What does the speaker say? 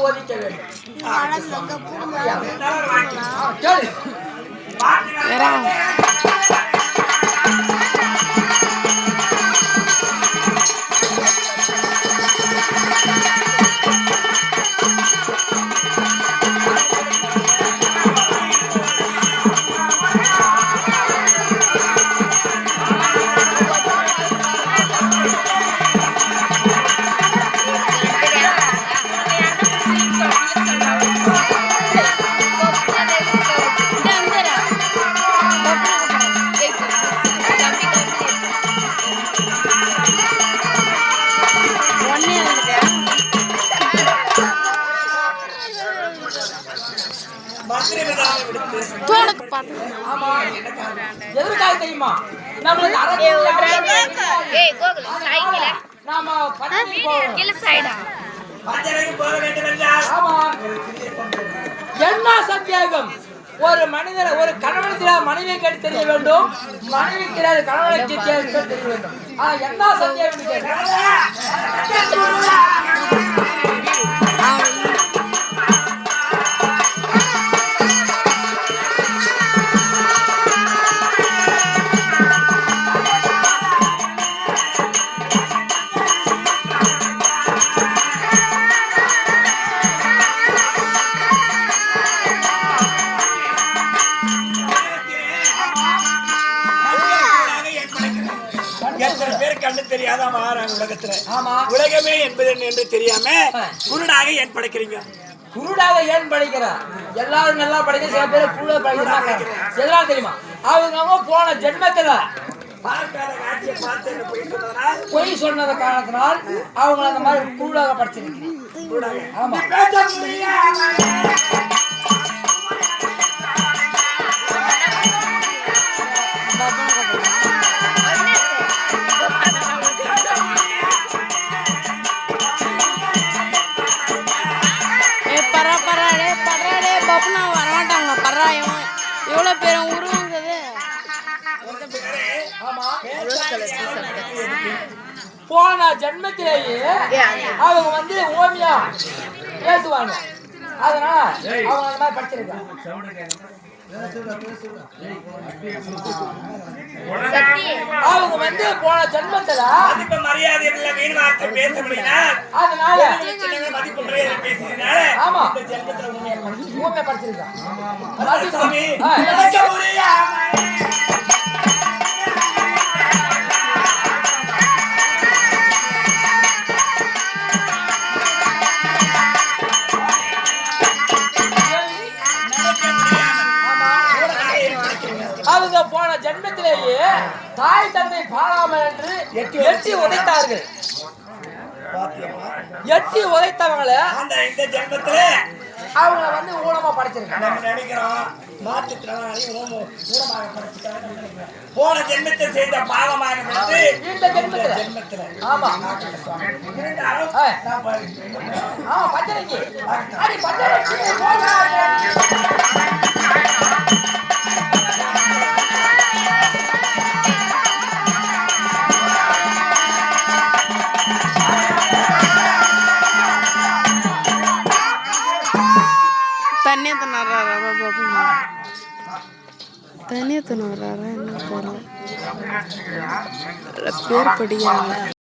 ஒதுக்க வேண்டும். எதற்காக தெரியுமா? நம்மளுக்கு என்ன சந்தேகம்? ஒரு மனிதர் ஒரு கணவனுக்கு மனைவியை கேட்டு தெரிய வேண்டும், மனைவிக்கு கணவனை கேட்டு தெரிய வேண்டும். என்ன சந்தேகம்? உலகமே என்பது என்று தெரியாம குருடாக ஏன் படைக்கிறீங்க? குருடாக ஏன் படைக்கிற? எல்லாரும் நல்லா படைக்க, சில பேர் குருட படைக்கிறாங்க. எல்லாரும் தெரியுமா? அவங்க போன ஜென்மத்துல பொய் சொன்னத காரணத்தினால் அவங்க அந்த மாதிரி குருடாக படிச்சிருக்கீங்க. ஆமா, வரமாட்டாங்க. பர்றாயும் இவ்வளோ பேரும் உருவாங்குது. போன ஜென்மத்திலேயே அவங்க வந்து ஓமியா பேசுவாங்க. அதனால அவங்க அந்த மாதிரி படிச்சிருக்காங்க. அவங்க வந்து போன ஜென்மத்துல மதிப்பு மரியாதை இல்ல, வீண் வார்த்தை பேச முடியல. அதனால மதிப்பு மரியாதை பேசினால ஆமா இந்த ஜென்மத்துல ஊமே படிச்சிருக்காங்க. அவங்க போன ஜென்மத்திலேயே தாய் தந்தை பாராமல் என்று எட்டி உதைத்தார்கள். எட்டி உதைத்தவங்களை இந்த ஜென்மத்துல அவங்கள வந்து ஊனமா படைச்சிருக்காங்க. நம்ம நினைக்கிறோம் மாற்றுத்திறனாளி ஊனமாக படைச்சிருக்காங்க. போன ஜென்மத்தை செய்த பாவமாக இந்த ஜென்மத்துல ஆமா பஞ்சனைக்கு அடி பஞ்சனைக்கு தனியா தனியா என்ன பேர் படிக்கிறாங்க.